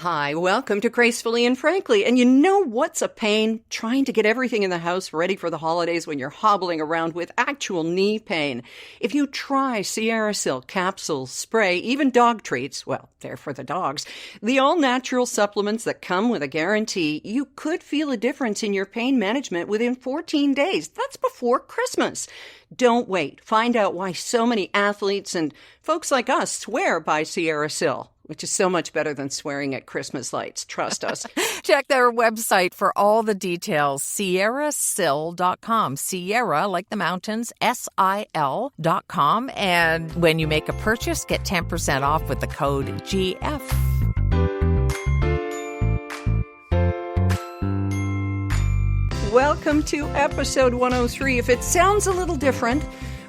Hi, welcome to Gracefully and Frankly. And you know what's a pain? Trying to get everything in the house ready for the holidays when you're hobbling around with actual knee pain. If you try Sierra Silk capsules, spray, even dog treats, well, they're for the dogs, the all-natural supplements that come with a guarantee, you could feel a difference in your pain management within 14 days. That's before Christmas. Don't wait. Find out why so many athletes and folks like us swear by Sierra Sil, which is so much better than swearing at Christmas lights. Trust us. Check their website for all the details, sierrasil.com. Sierra, like the mountains, SIL.com. And when you make a purchase, get 10% off with the code GF. Welcome to episode 103. If it sounds a little different,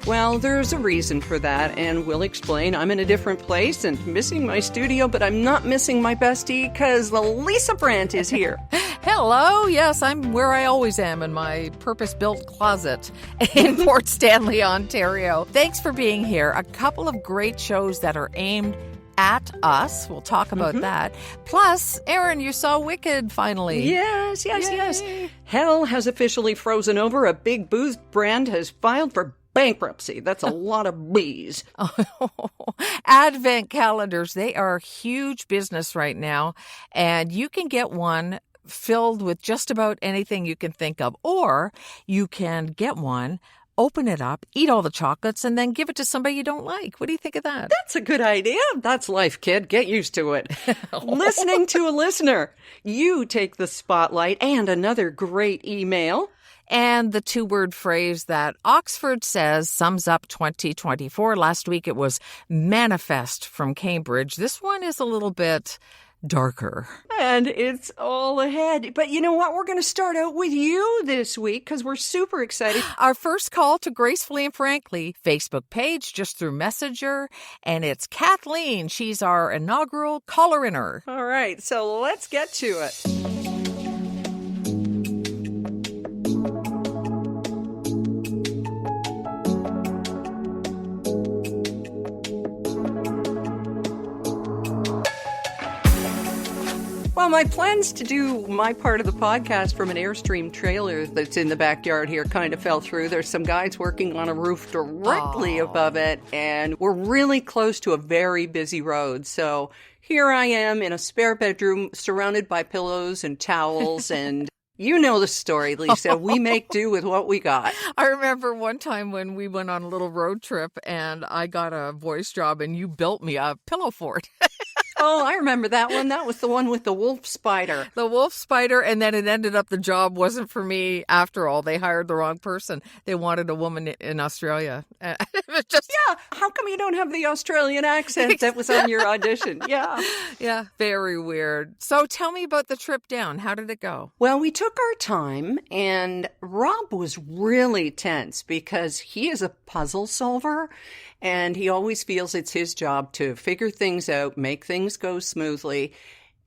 well, there's a reason for that, and we'll explain. I'm in a different place and missing my studio, but I'm not missing my bestie because Lisa Brandt is here. Hello. Yes, I'm where I always am, in my purpose-built closet in Port Stanley, Ontario. Thanks for being here. A couple of great shows that are aimed at us. We'll talk about that. Plus, Erin, you saw Wicked finally. Yes. Yay. Hell has officially frozen over. A big booze brand has filed for bankruptcy. That's a lot of bees. Advent calendars, they are huge business right now, and you can get one filled with just about anything you can think of, or you can get one, open it up, eat all the chocolates, and then give it to somebody you don't like. What do you think of that? That's a good idea. That's life, kid. Get used to it. Listening to a listener. You take the spotlight, and another great email. And the two-word phrase that Oxford says sums up 2024. Last week it was manifest from Cambridge. This one is a little bit darker. And it's all ahead. But you know what? We're going to start out with you this week because we're super excited. Our first call to Gracefully and Frankly Facebook page just through Messenger. And it's Kathleen. She's our inaugural caller-inner. All right. So let's get to it. Well, my plans to do my part of the podcast from an Airstream trailer that's in the backyard here kind of fell through. There's some guys working on a roof directly above it, and we're really close to a very busy road. So here I am in a spare bedroom surrounded by pillows and towels and you know the story, Lisa. We make do with what we got. I remember one time when we went on a little road trip and I got a voice job and you built me a pillow fort. Oh, I remember that one. That was the one with the wolf spider. The wolf spider, and then it ended up the job wasn't for me after all. They hired the wrong person. They wanted a woman in Australia. It was just... Yeah, how come you don't have the Australian accent that was on your audition? Yeah. Yeah, very weird. So tell me about the trip down. How did it go? Well, we took our time, and Rob was really tense because he is a puzzle solver. And he always feels it's his job to figure things out, make things go smoothly.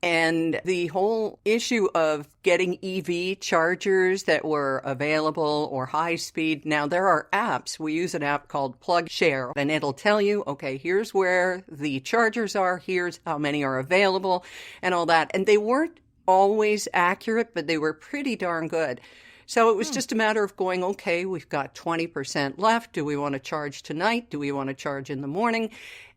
And the whole issue of getting EV chargers that were available or high speed. Now, there are apps. We use an app called Plug Share, and it'll tell you, okay, here's where the chargers are, here's how many are available, and all that. And they weren't always accurate, but they were pretty darn good. So it was just a matter of going, okay, we've got 20% left. Do we want to charge tonight? Do we want to charge in the morning?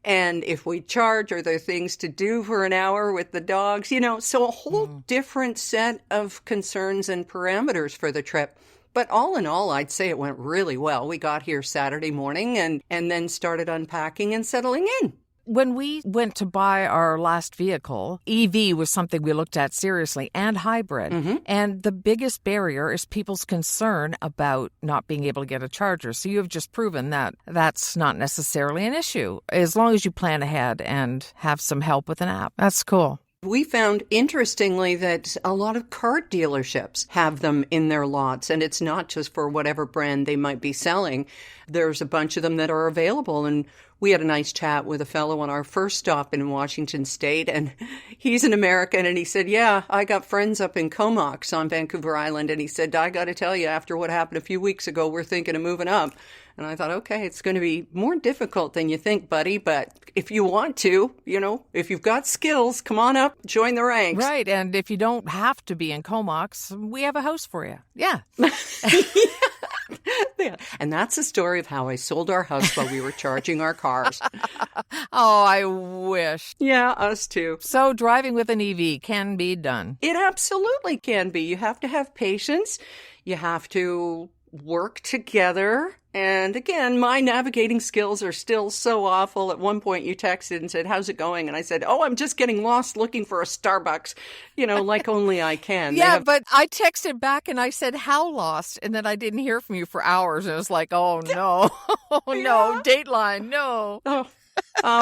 And if we charge, are there things to do for an hour with the dogs? You know, so a whole different set of concerns and parameters for the trip. But all in all, I'd say it went really well. We got here Saturday morning and then started unpacking and settling in. When we went to buy our last vehicle, EV was something we looked at seriously, and hybrid. And the biggest barrier is people's concern about not being able to get a charger. So you have just proven that that's not necessarily an issue, as long as you plan ahead and have some help with an app. That's cool. We found, interestingly, that a lot of car dealerships have them in their lots, and it's not just for whatever brand they might be selling. There's a bunch of them that are available, and we had a nice chat with a fellow on our first stop in Washington State, and he's an American, and he said, yeah, I got friends up in Comox on Vancouver Island, and he said, I got to tell you, after what happened a few weeks ago, we're thinking of moving up. And I thought, okay, it's going to be more difficult than you think, buddy, but if you want to, if you've got skills, come on up, join the ranks. Right, and if you don't have to be in Comox, we have a house for you. Yeah. Yeah. And that's the story of how I sold our house while we were charging our cars. Oh, I wish. Yeah, us too. So driving with an EV can be done. It absolutely can be. You have to have patience. You have to work together. And again, my navigating skills are still so awful. At one point you texted and said, how's it going? And I said, I'm just getting lost looking for a Starbucks, like only I can. Yeah, but I texted back and I said, how lost? And then I didn't hear from you for hours. And it was like, oh, no. Oh, no. Dateline, no.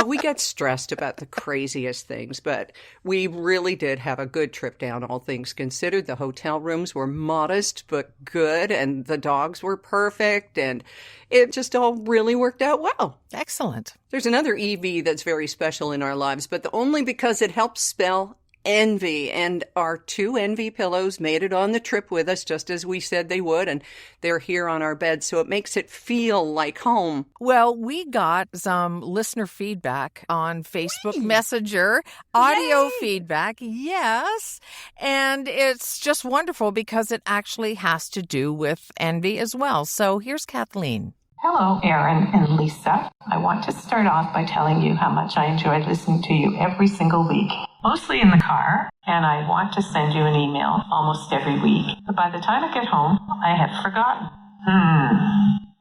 We get stressed about the craziest things, but we really did have a good trip down, all things considered. The hotel rooms were modest but good, and the dogs were perfect, and it just all really worked out well. Excellent. There's another EV that's very special in our lives, but only because it helps spell Envy, and our 2 Envy pillows made it on the trip with us, just as we said they would, and they're here on our bed, so it makes it feel like home. Well, we got some listener feedback on Facebook Messenger, audio feedback, yes, and it's just wonderful because it actually has to do with envy as well. So here's Kathleen. Hello, Erin and Lisa. I want to start off by telling you how much I enjoy listening to you every single week, mostly in the car, and I want to send you an email almost every week. But by the time I get home, I have forgotten.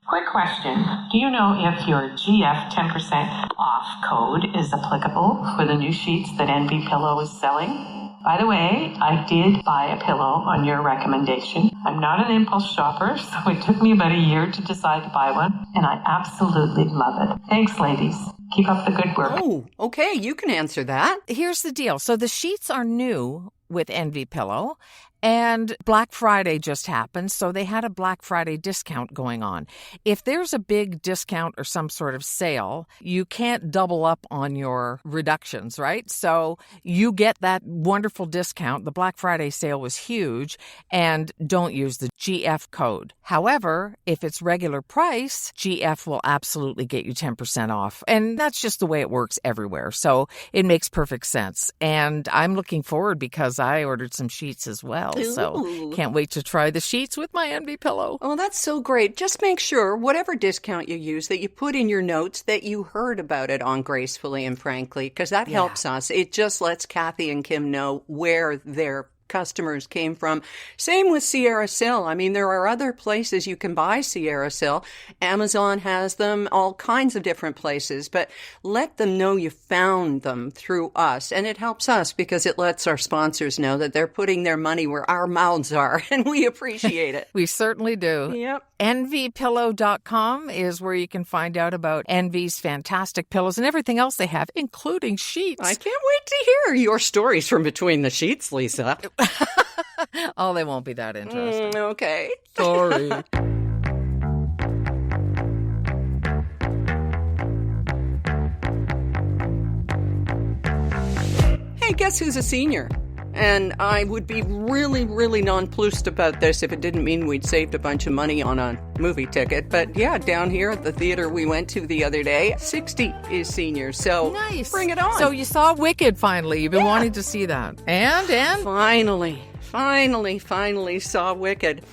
Quick question. Do you know if your GF 10% off code is applicable for the new sheets that NB Pillow is selling? By the way, I did buy a pillow on your recommendation. I'm not an impulse shopper, so it took me about a year to decide to buy one, and I absolutely love it. Thanks, ladies. Keep up the good work. Oh, okay, you can answer that. Here's the deal. So the sheets are new with Envy Pillow, and Black Friday just happened, so they had a Black Friday discount going on. If there's a big discount or some sort of sale, you can't double up on your reductions, right? So you get that wonderful discount. The Black Friday sale was huge, and don't use the GF code. However, if it's regular price, GF will absolutely get you 10% off. And that's just the way it works everywhere. So it makes perfect sense. And I'm looking forward because I ordered some sheets as well. So can't wait to try the sheets with my Envy pillow. Oh, that's so great. Just make sure, whatever discount you use, that you put in your notes that you heard about it on Gracefully and Frankly, because that helps us. It just lets Kathy and Kim know where their customers came from. Same with Sierra Sil. I mean, there are other places you can buy Sierra Sil. Amazon has them, all kinds of different places, but let them know you found them through us. And it helps us because it lets our sponsors know that they're putting their money where our mouths are, and we appreciate it. We certainly do. Yep. EnvyPillow.com is where you can find out about Envy's fantastic pillows and everything else they have, including sheets. I can't wait to hear your stories from between the sheets, Lisa. Oh, they won't be that interesting. Okay. Sorry. Hey, guess who's a senior? And I would be really, really nonplussed about this if it didn't mean we'd saved a bunch of money on a movie ticket. But yeah, down here at the theater we went to the other day, 60 is senior. So nice. Bring it on. So you saw Wicked finally. You've been wanting to see that. And? Finally saw Wicked.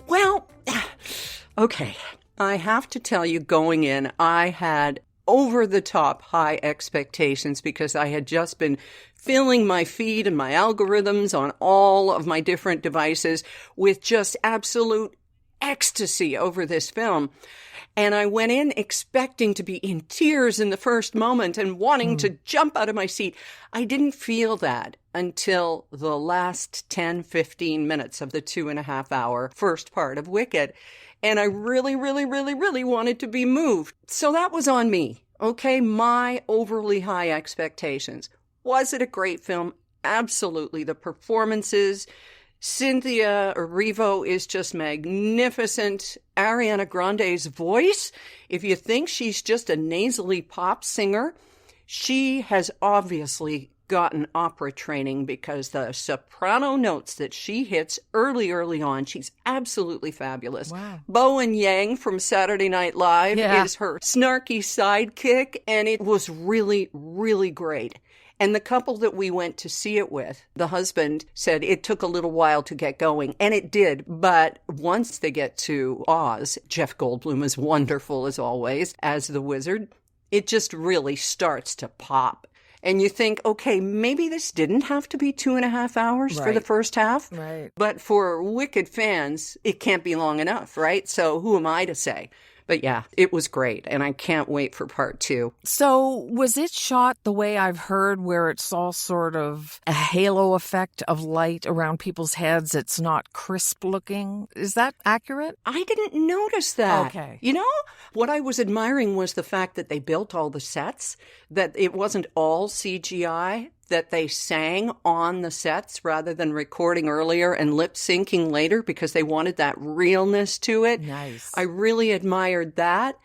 Well, okay. I have to tell you, going in, I had over-the-top high expectations because I had just been filling my feed and my algorithms on all of my different devices with just absolute ecstasy over this film. And I went in expecting to be in tears in the first moment and wanting to jump out of my seat. I didn't feel that until the last 10, 15 minutes of the 2.5-hour first part of Wicked. And I really, really, really, really wanted to be moved. So that was on me. Okay, my overly high expectations. Was it a great film? Absolutely. The performances, Cynthia Erivo is just magnificent. Ariana Grande's voice, if you think she's just a nasally pop singer, she has obviously gotten opera training because the soprano notes that she hits early on, she's absolutely fabulous. Wow. Bowen Yang from Saturday Night Live is her snarky sidekick, and it was really, really great. And the couple that we went to see it with, the husband said it took a little while to get going, and it did. But once they get to Oz, Jeff Goldblum is wonderful as always as the wizard. It just really starts to pop. And you think, okay, maybe this didn't have to be 2.5 hours for the first half. Right. But for Wicked fans, it can't be long enough, right? So who am I to say? But yeah, it was great, and I can't wait for part 2. So was it shot the way I've heard, where it's all sort of a halo effect of light around people's heads? It's not crisp looking. Is that accurate? I didn't notice that. Okay. You know, what I was admiring was the fact that they built all the sets, that it wasn't all CGI, that they sang on the sets rather than recording earlier and lip syncing later because they wanted that realness to it. Nice. I really admired that.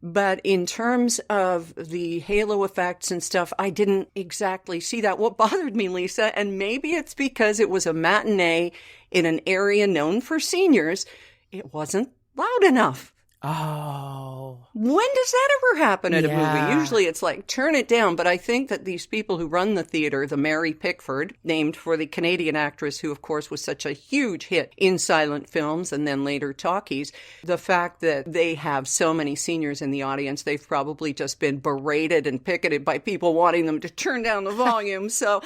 But in terms of the halo effects and stuff, I didn't exactly see that. What bothered me, Lisa, and maybe it's because it was a matinee in an area known for seniors, it wasn't loud enough. Oh. When does that ever happen at a Yeah. movie? Usually it's like, turn it down. But I think that these people who run the theater, the Mary Pickford, named for the Canadian actress who, of course, was such a huge hit in silent films and then later talkies, the fact that they have so many seniors in the audience, they've probably just been berated and picketed by people wanting them to turn down the volume. So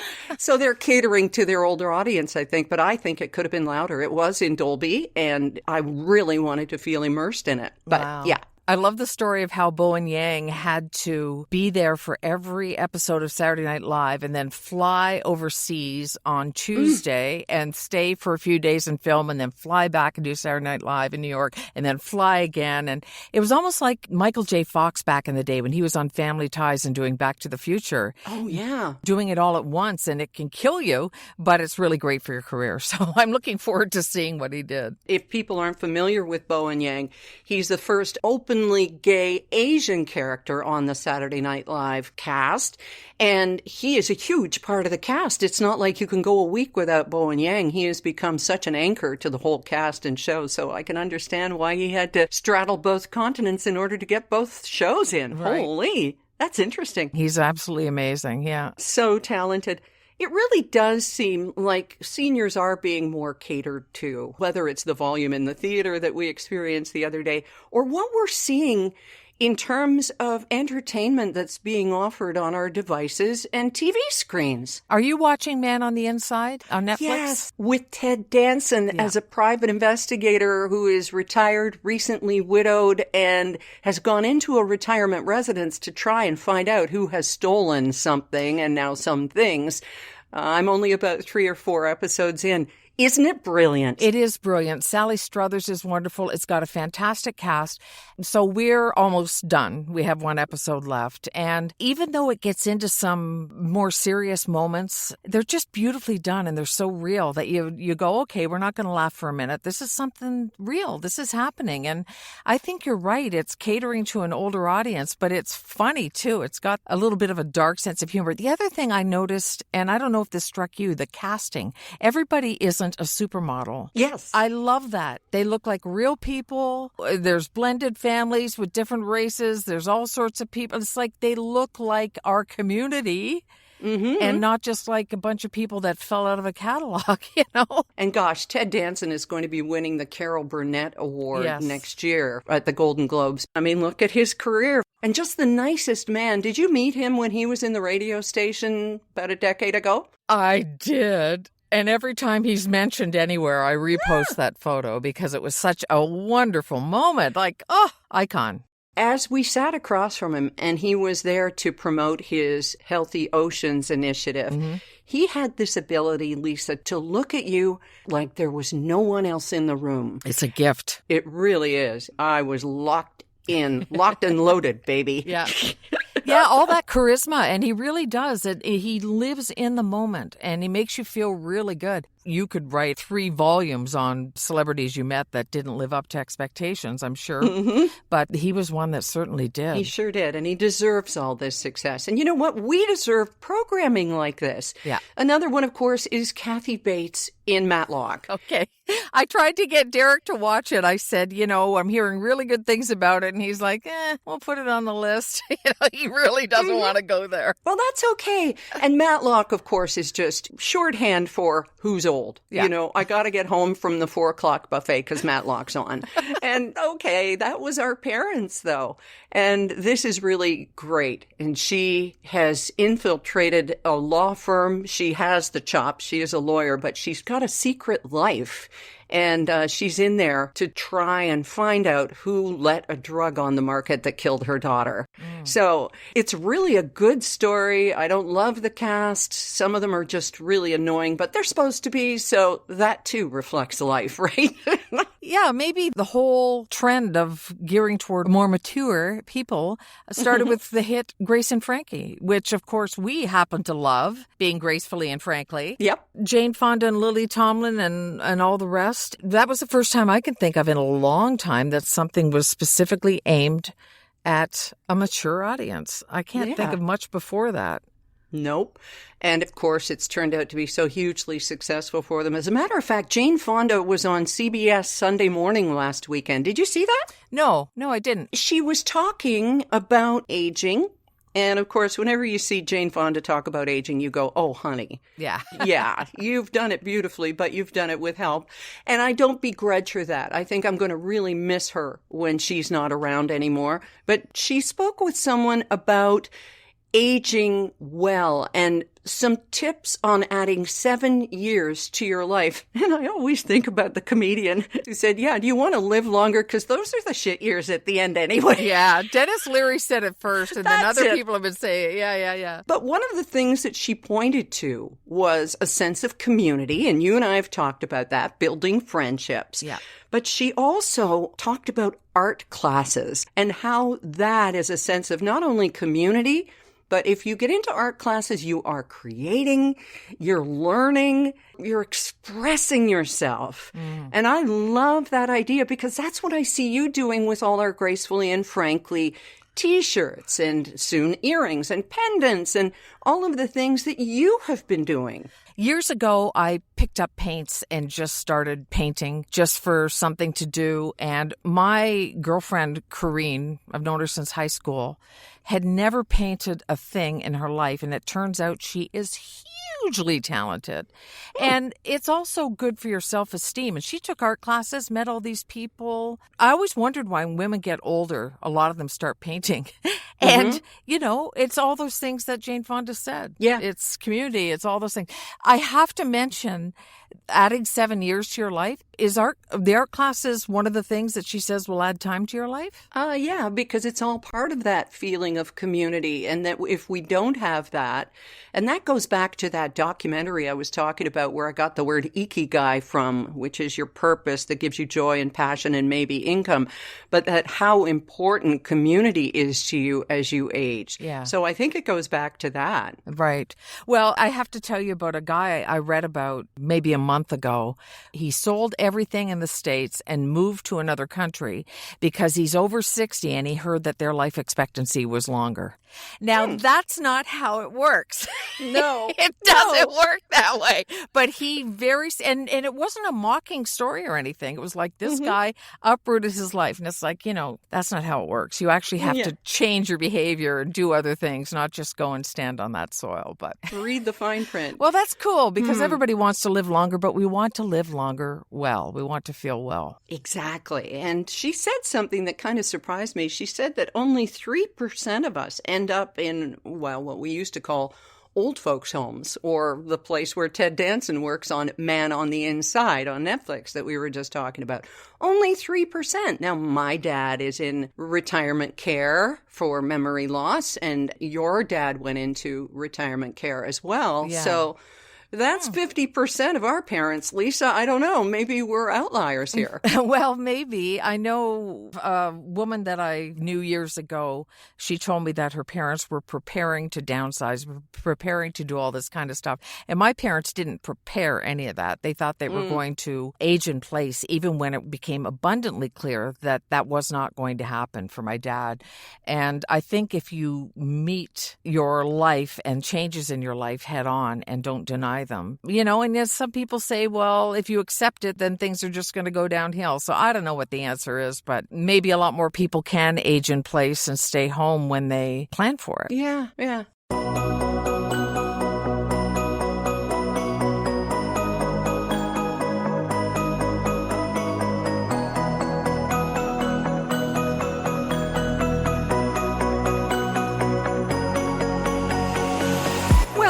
they're catering to their older audience, I think. But I think it could have been louder. It was in Dolby, and I really wanted to feel immersed in it. But Wow. yeah. I love the story of how Bowen Yang had to be there for every episode of Saturday Night Live and then fly overseas on Tuesday and stay for a few days and film and then fly back and do Saturday Night Live in New York and then fly again. And it was almost like Michael J. Fox back in the day when he was on Family Ties and doing Back to the Future. Oh, yeah. Doing it all at once, and it can kill you, but it's really great for your career. So I'm looking forward to seeing what he did. If people aren't familiar with Bowen Yang, he's the first openly gay Asian character on the Saturday Night Live cast, and he is a huge part of the cast. It's not like you can go a week without Bowen Yang. He has become such an anchor to the whole cast and show, so I can understand why he had to straddle both continents in order to get both shows in. Right. Holy, that's interesting. He's absolutely amazing, yeah. So talented. It really does seem like seniors are being more catered to, whether it's the volume in the theater that we experienced the other day, or what we're seeing in terms of entertainment that's being offered on our devices and TV screens. Are you watching Man on the Inside on Netflix? Yes, with Ted Danson as a private investigator who is retired, recently widowed, and has gone into a retirement residence to try and find out who has stolen something and now some things. I'm only about 3 or 4 episodes in. Isn't it brilliant? It is brilliant. Sally Struthers is wonderful. It's got a fantastic cast. So we're almost done. We have 1 episode left. And even though it gets into some more serious moments, they're just beautifully done and they're so real that you go, okay, we're not going to laugh for a minute. This is something real. This is happening. And I think you're right. It's catering to an older audience, but it's funny too. It's got a little bit of a dark sense of humor. The other thing I noticed, and I don't know if this struck you, the casting. Everybody isn't a supermodel. Yes. I love that. They look like real people. There's blended families with different races. There's all sorts of people. It's like they look like our community. Mm-hmm. And not just like a bunch of people that fell out of a catalog, you know? And gosh, Ted Danson is going to be winning the Carol Burnett Award next year at the Golden Globes. I mean, look at his career. And just the nicest man. Did you meet him when he was in the radio station about a decade ago? I did. And every time he's mentioned anywhere, I repost that photo because it was such a wonderful moment. Like, oh, icon. As we sat across from him, and he was there to promote his Healthy Oceans initiative, he had this ability, Lisa, to look at you like there was no one else in the room. It's a gift. It really is. I was locked and loaded, baby. Yeah. Yeah, all that charisma, and he really does. He lives in the moment, and he makes you feel really good. You could write 3 volumes on celebrities you met that didn't live up to expectations, I'm sure. But he was one that certainly did. He sure did, and he deserves all this success. And you know what? We deserve programming like this. Yeah. Another one, of course, is Kathy Bates in Matlock. Okay. I tried to get Derek to watch it. I said, I'm hearing really good things about it. And he's like, we'll put it on the list. He really doesn't want to go there. Well, that's okay. And Matlock, of course, is just shorthand for who's old. Yeah. I got to get home from the 4:00 buffet because Matlock's on. And okay, that was our parents, though. And this is really great. And she has infiltrated a law firm. She has the chops. She is a lawyer, but she's got a secret life. And she's in there to try and find out who let a drug on the market that killed her daughter. So it's really a good story. I don't love the cast. Some of them are just really annoying, but they're supposed to be. So that too reflects life, right? Yeah, maybe the whole trend of gearing toward more mature people started with the hit Grace and Frankie, which of course we happen to love, being Gracefully and Frankly. Yep. Jane Fonda and Lily Tomlin and all the rest. That was the first time I can think of in a long time that something was specifically aimed at a mature audience. I can't think of much before that. Nope. And of course, it's turned out to be so hugely successful for them. As a matter of fact, Jane Fonda was on CBS Sunday Morning last weekend. Did you see that? No, I didn't. She was talking about aging. And of course, whenever you see Jane Fonda talk about aging, you go, oh, honey. Yeah. Yeah, you've done it beautifully, but you've done it with help. And I don't begrudge her that. I think I'm going to really miss her when she's not around anymore. But she spoke with someone about aging well and some tips on adding 7 years to your life. And I always think about the comedian who said, yeah, do you want to live longer? Because those are the shit years at the end anyway. Yeah, Dennis Leary said it first, and then other people have been saying it. Yeah. But one of the things that she pointed to was a sense of community, and you and I have talked about that, building friendships. Yeah. But she also talked about art classes and how that is a sense of not only community, but if you get into art classes, you are creating, you're learning, you're expressing yourself. And I love that idea because that's what I see you doing with all our Gracefully and Frankly T-shirts and soon earrings and pendants and all of the things that you have been doing. Years ago, I picked up paints and just started painting just for something to do. And my girlfriend, Corrine, I've known her since high school, had never painted a thing in her life. And it turns out she is hugely talented. And it's also good for your self-esteem. And she took art classes, met all these people. I always wondered why when women get older, a lot of them start painting. And, it's all those things that Jane Fonda said. Yeah. It's community. It's all those things. I have to mention adding 7 years to your life. Is the art classes one of the things that she says will add time to your life? Yeah, because it's all part of that feeling of community. And that if we don't have that, and that goes back to that documentary I was talking about where I got the word ikigai from, which is your purpose that gives you joy and passion and maybe income, but that how important community is to you as you age. Yeah. So I think it goes back to that. Right. Well, I have to tell you about a guy I read about maybe a month ago. He sold everything in the States and moved to another country because he's over 60 and he heard that their life expectancy was longer. Now, that's not how it works. No. It doesn't work that way. But he and it wasn't a mocking story or anything. It was like this guy uprooted his life. And it's like, that's not how it works. You actually have to change your behavior and do other things, not just go and stand on that soil. But read the fine print. Well, that's cool because everybody wants to live longer, but we want to live longer well. We want to feel well. Exactly. And she said something that kind of surprised me. She said that only 3% of us end up in, what we used to call old folks' homes, or the place where Ted Danson works on Man on the Inside on Netflix that we were just talking about. Only 3%. Now, my dad is in retirement care for memory loss, and your dad went into retirement care as well. Yeah. So That's 50% of our parents. Lisa, I don't know. Maybe we're outliers here. Well, maybe. I know a woman that I knew years ago. She told me that her parents were preparing to downsize, preparing to do all this kind of stuff. And my parents didn't prepare any of that. They thought they were going to age in place, even when it became abundantly clear that that was not going to happen for my dad. And I think if you meet your life and changes in your life head on and don't deny them, and as some people say, well, if you accept it, then things are just going to go downhill. So I don't know what the answer is, but maybe a lot more people can age in place and stay home when they plan for it. Yeah, yeah.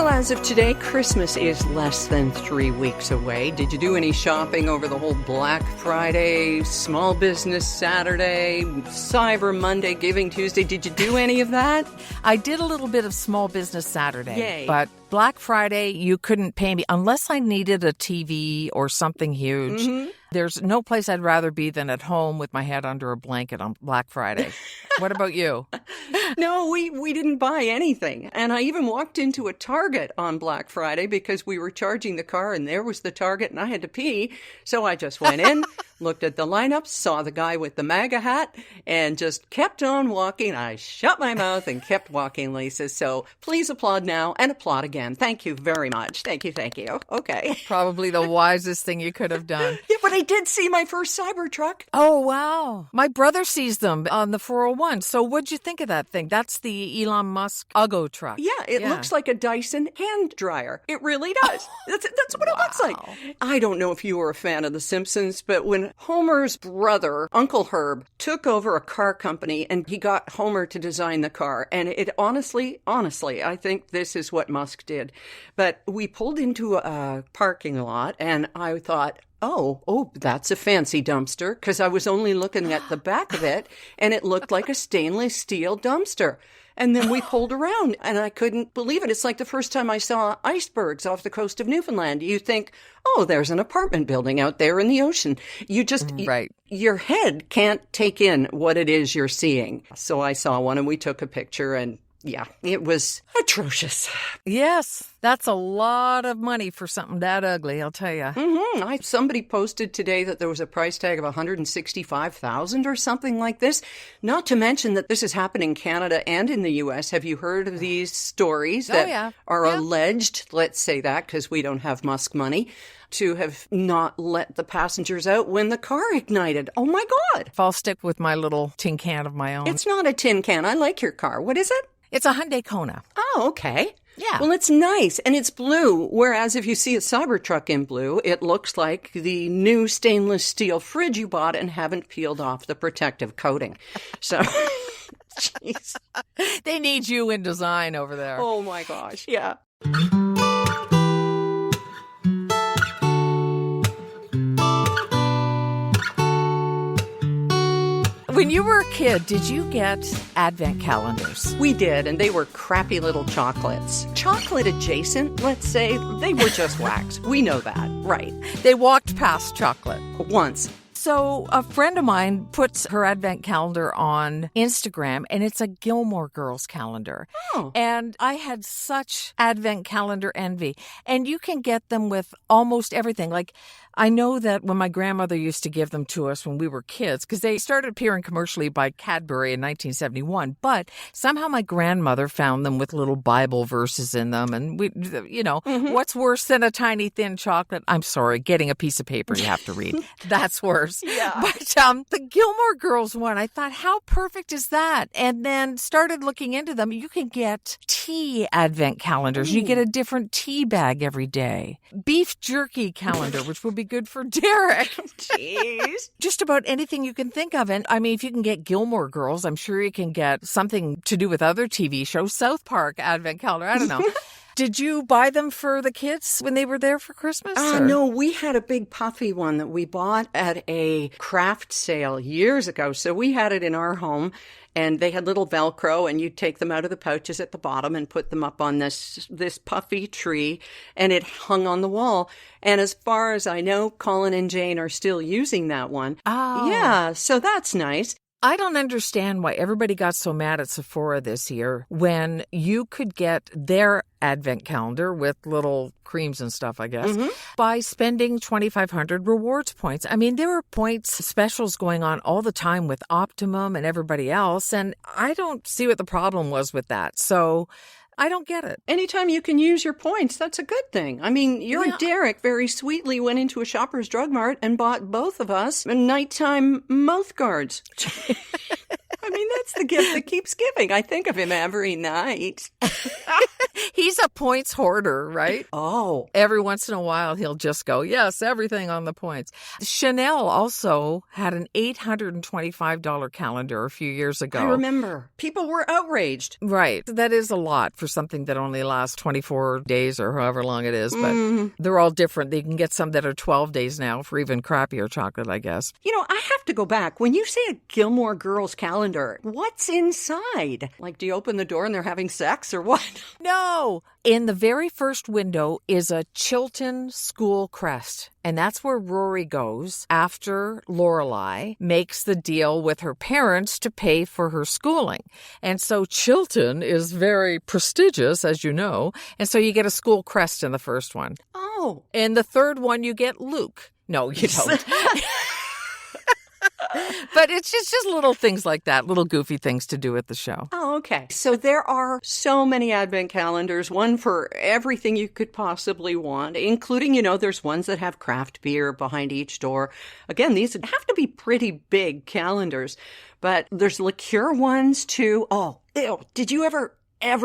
As of today, Christmas is less than 3 weeks away. Did you do any shopping over the whole Black Friday, Small Business Saturday, Cyber Monday, Giving Tuesday? Did you do any of that? I did a little bit of Small Business Saturday. Yay. But Black Friday, you couldn't pay me unless I needed a TV or something huge. Mm-hmm. There's no place I'd rather be than at home with my head under a blanket on Black Friday. What about you? No, we didn't buy anything. And I even walked into a Target on Black Friday because we were charging the car and there was the Target and I had to pee. So I just went in, looked at the lineup, saw the guy with the MAGA hat, and just kept on walking. I shut my mouth and kept walking, Lisa. So please applaud now and applaud again. Thank you very much. Thank you. Okay. Probably the wisest thing you could have done. Yeah, but I did see my first Cybertruck. Oh, wow. My brother sees them on the 401. So what'd you think of that thing? That's the Elon Musk Uggo truck. Yeah, it looks like a Dyson hand dryer. It really does. That's what it looks like. I don't know if you were a fan of The Simpsons, but when Homer's brother, Uncle Herb, took over a car company and he got Homer to design the car, and it honestly, I think this is what Musk did. But we pulled into a parking lot and I thought, Oh, that's a fancy dumpster, because I was only looking at the back of it, and it looked like a stainless steel dumpster. And then we pulled around, and I couldn't believe it. It's like the first time I saw icebergs off the coast of Newfoundland. You think, there's an apartment building out there in the ocean. You just, right. Your head can't take in what it is you're seeing. So I saw one, and we took a picture, and yeah, it was atrocious. Yes, that's a lot of money for something that ugly, I'll tell you. Mm-hmm. Somebody posted today that there was a price tag of $165,000 or something like this. Not to mention that this has happened in Canada and in the U.S. Have you heard of these stories that are alleged, let's say that because we don't have Musk money, to have not let the passengers out when the car ignited? Oh, my God. I'll stick with my little tin can of my own. It's not a tin can. I like your car. What is it? It's a Hyundai Kona. Oh, okay. Yeah. Well, it's nice, and it's blue, whereas if you see a Cybertruck in blue, it looks like the new stainless steel fridge you bought and haven't peeled off the protective coating. So, jeez. They need you in design over there. Oh, my gosh, yeah. When you were a kid, did you get advent calendars? We did, and they were crappy little chocolates. Chocolate adjacent, let's say. They were just wax. We know that, right? They walked past chocolate. Once. So a friend of mine puts her advent calendar on Instagram, and it's a Gilmore Girls calendar. Oh. And I had such advent calendar envy. And you can get them with almost everything. Like, I know that when my grandmother used to give them to us when we were kids, because they started appearing commercially by Cadbury in 1971, but somehow my grandmother found them with little Bible verses in them. And we, what's worse than a tiny thin chocolate? I'm sorry, getting a piece of paper you have to read. That's worse. Yeah. But the Gilmore Girls one, I thought, how perfect is that? And then started looking into them. You can get tea advent calendars. You get a different tea bag every day. Beef jerky calendar, which would be good for Derek. Jeez. Just about anything you can think of. And I mean, if you can get Gilmore Girls, I'm sure you can get something to do with other TV shows. South Park advent calendar. I don't know. Did you buy them for the kids when they were there for Christmas? No, we had a big puffy one that we bought at a craft sale years ago. So we had it in our home. And they had little Velcro, and you'd take them out of the pouches at the bottom and put them up on this puffy tree, and it hung on the wall. And as far as I know, Colin and Jane are still using that one. Oh. Yeah, so that's nice. I don't understand why everybody got so mad at Sephora this year when you could get their advent calendar with little creams and stuff, I guess, by spending 2,500 rewards points. I mean, there are points specials going on all the time with Optimum and everybody else, and I don't see what the problem was with that. So I don't get it. Anytime you can use your points, that's a good thing. I mean, your Derek very sweetly went into a Shoppers Drug Mart and bought both of us nighttime mouth guards. I mean, that's the gift that keeps giving. I think of him every night. He's a points hoarder, right? Oh. Every once in a while, he'll just go, yes, everything on the points. Chanel also had an $825 calendar a few years ago. I remember. People were outraged. Right. That is a lot for something that only lasts 24 days or however long it is. But they're all different. They can get some that are 12 days now for even crappier chocolate, I guess. You know, I have to go back. When you say a Gilmore Girls calendar, what's inside? Like, do you open the door and they're having sex or what? No. In the very first window is a Chilton school crest. And that's where Rory goes after Lorelai makes the deal with her parents to pay for her schooling. And so Chilton is very prestigious, as you know. And so you get a school crest in the first one. Oh. In the third one, you get Luke. No, you don't. But it's just little things like that, little goofy things to do at the show. Oh, okay. So there are so many advent calendars, one for everything you could possibly want, including, you know, there's ones that have craft beer behind each door. Again, these have to be pretty big calendars, but there's liqueur ones too. Oh, ew. Did you ever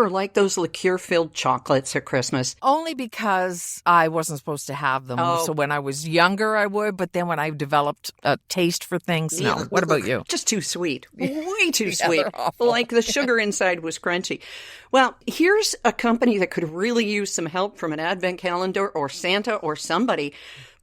like those liqueur-filled chocolates at Christmas? Only because I wasn't supposed to have them. Oh. So when I was younger, I would. But then when I developed a taste for things, no. What about you? Just too sweet. Way too sweet. They're awful. Like the sugar inside was crunchy. Well, here's a company that could really use some help from an advent calendar or Santa or somebody.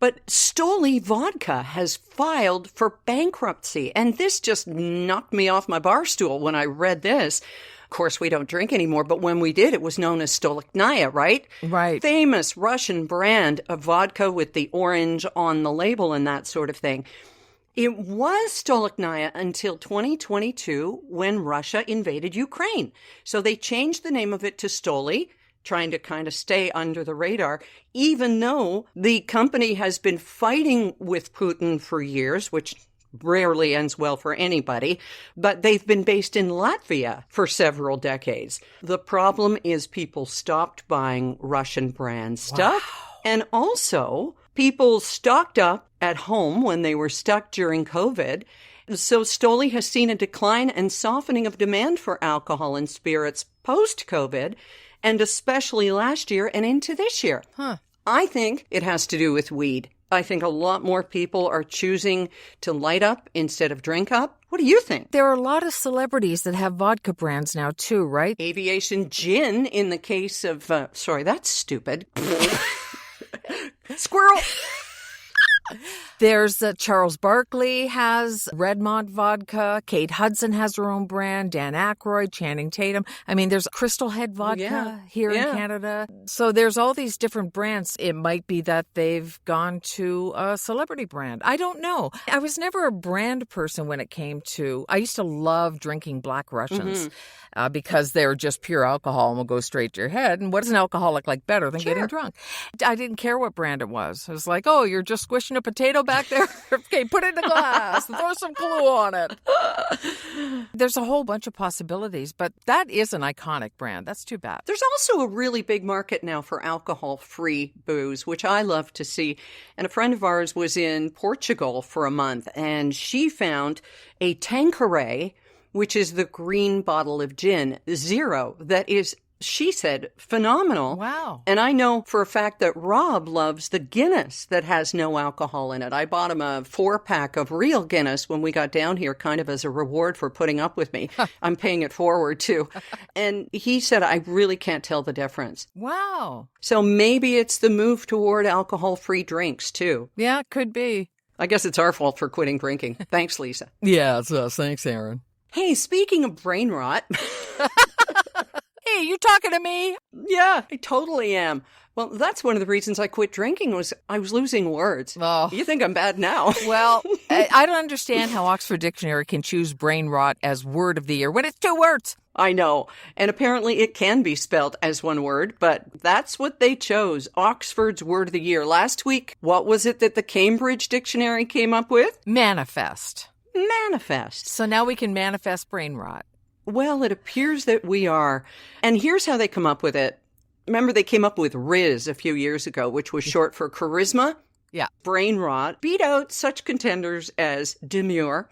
But Stoli Vodka has filed for bankruptcy. And this just knocked me off my bar stool when I read this. Of course, we don't drink anymore, but when we did, it was known as Stolichnaya, right? Right. Famous Russian brand of vodka with the orange on the label and that sort of thing. It was Stolichnaya until 2022 when Russia invaded Ukraine. So they changed the name of it to Stoli, trying to kind of stay under the radar, even though the company has been fighting with Putin for years, which rarely ends well for anybody, but they've been based in Latvia for several decades. The problem is people stopped buying Russian brand stuff. Wow. And also, people stocked up at home when they were stuck during COVID. So Stoli has seen a decline and softening of demand for alcohol and spirits post-COVID, and especially last year and into this year. I think it has to do with weed. I think a lot more people are choosing to light up instead of drink up. What do you think? There are a lot of celebrities that have vodka brands now, too, right? Aviation gin in the case of, sorry, that's stupid. Squirrel. There's Charles Barkley has Redmont vodka. Kate Hudson has her own brand. Dan Aykroyd, Channing Tatum. I mean, there's Crystal Head vodka here in Canada. So there's all these different brands. It might be that they've gone to a celebrity brand. I don't know. I was never a brand person when it came to, I used to love drinking Black Russians. Because they're just pure alcohol and will go straight to your head. And what does an alcoholic like better than getting drunk? I didn't care what brand it was. I was like, oh, you're just squishing a potato back there? Okay, put it in a glass and throw some glue on it. There's a whole bunch of possibilities, but that is an iconic brand. That's too bad. There's also a really big market now for alcohol-free booze, which I love to see. And a friend of ours was in Portugal for a month, and she found a Tanqueray, which is the green bottle of gin, zero, that is She said, phenomenal. Wow. And I know for a fact that Rob loves the Guinness that has no alcohol in it. I bought him a 4-pack of real Guinness when we got down here, kind of as a reward for putting up with me. I'm paying it forward, too. And he said, I really can't tell the difference. Wow. So maybe it's the move toward alcohol-free drinks, too. Yeah, could be. I guess it's our fault for quitting drinking. Thanks, Lisa. Yeah, it's us. Thanks, Aaron. Hey, speaking of brain rot... Hey, you talking to me? Yeah, I totally am. Well, that's one of the reasons I quit drinking was I was losing words. Oh. You think I'm bad now. Well, I don't understand how Oxford Dictionary can choose brain rot as word of the year when it's 2 words. I know. And apparently it can be spelled as one word, but that's what they chose. Oxford's word of the year. Last week, what was it that the Cambridge Dictionary came up with? Manifest. Manifest. So now we can manifest brain rot. Well, it appears that we are. And here's how they come up with it. Remember, they came up with Riz a few years ago, which was short for charisma. Yeah. Brain rot beat out such contenders as demure,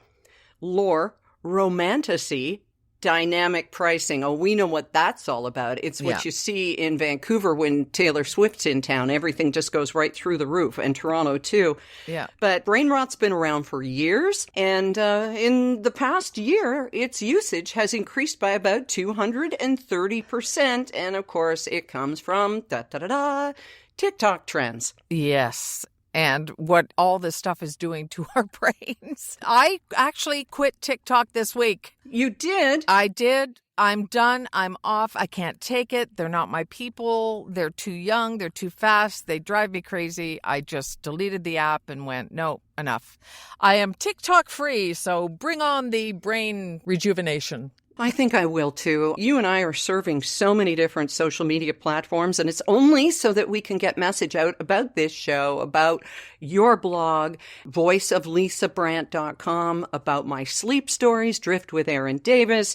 lore, romantasy, dynamic pricing. Oh, we know what that's all about. It's what you see in Vancouver when Taylor Swift's in town. Everything just goes right through the roof, and Toronto too. Yeah. But brain rot's been around for years, and in the past year, its usage has increased by about 230%. And of course, it comes from TikTok trends. Yes. And what all this stuff is doing to our brains. I actually quit TikTok this week. You did? I did. I'm done. I'm off. I can't take it. They're not my people. They're too young. They're too fast. They drive me crazy. I just deleted the app and went, no, enough. I am TikTok free, so bring on the brain rejuvenation. I think I will too. You and I are serving so many different social media platforms, and it's only so that we can get message out about this show, about your blog, voiceoflisabrandt.com, about my sleep stories, Drift with Aaron Davis.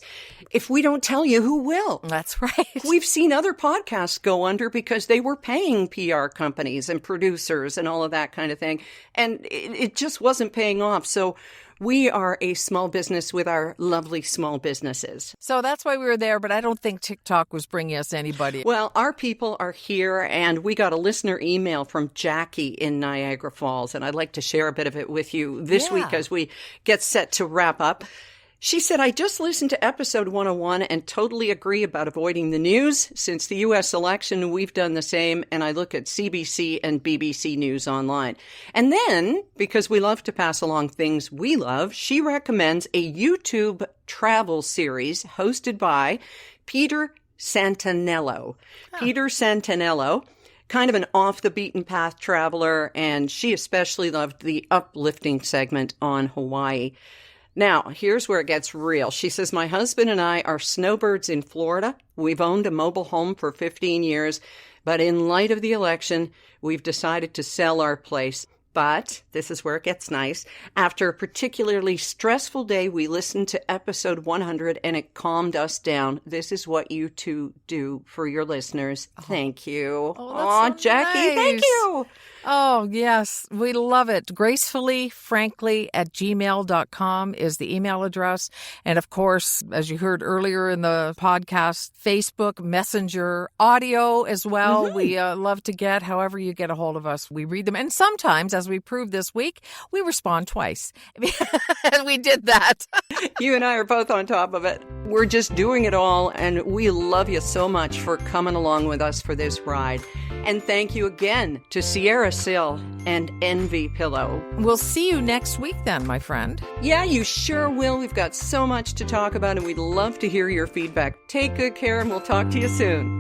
If we don't tell you, who will? That's right. We've seen other podcasts go under because they were paying PR companies and producers and all of that kind of thing, and it just wasn't paying off. So we are a small business with our lovely small businesses. So that's why we were there, but I don't think TikTok was bringing us anybody. Well, our people are here, and we got a listener email from Jackie in Niagara Falls, and I'd like to share a bit of it with you this week as we get set to wrap up. She said, I just listened to episode 101 and totally agree about avoiding the news. Since the U.S. election, we've done the same, and I look at CBC and BBC News online. And then, because we love to pass along things we love, she recommends a YouTube travel series hosted by Peter Santanello. Peter Santanello, kind of an off-the-beaten-path traveler, and she especially loved the uplifting segment on Hawaii. Now, here's where it gets real. She says, my husband and I are snowbirds in Florida. We've owned a mobile home for 15 years, but in light of the election, we've decided to sell our place. But, this is where it gets nice, after a particularly stressful day, we listened to episode 100 and it calmed us down. This is what you two do for your listeners. Thank you. Oh, that's so Jackie, nice. thank you. Oh, yes. We love it. Gracefully, frankly, @gmail.com is the email address. And of course, as you heard earlier in the podcast, Facebook, Messenger, audio as well. Mm-hmm. We love to get however you get a hold of us. We read them. And sometimes, as we proved this week, we respond twice. And we did that. You and I are both on top of it. We're just doing it all. And we love you so much for coming along with us for this ride. And thank you again to Sierra Sill and Envy Pillow. We'll see you next week then, my friend. Yeah, you sure will. We've got so much to talk about, and we'd love to hear your feedback. Take good care, and we'll talk to you soon.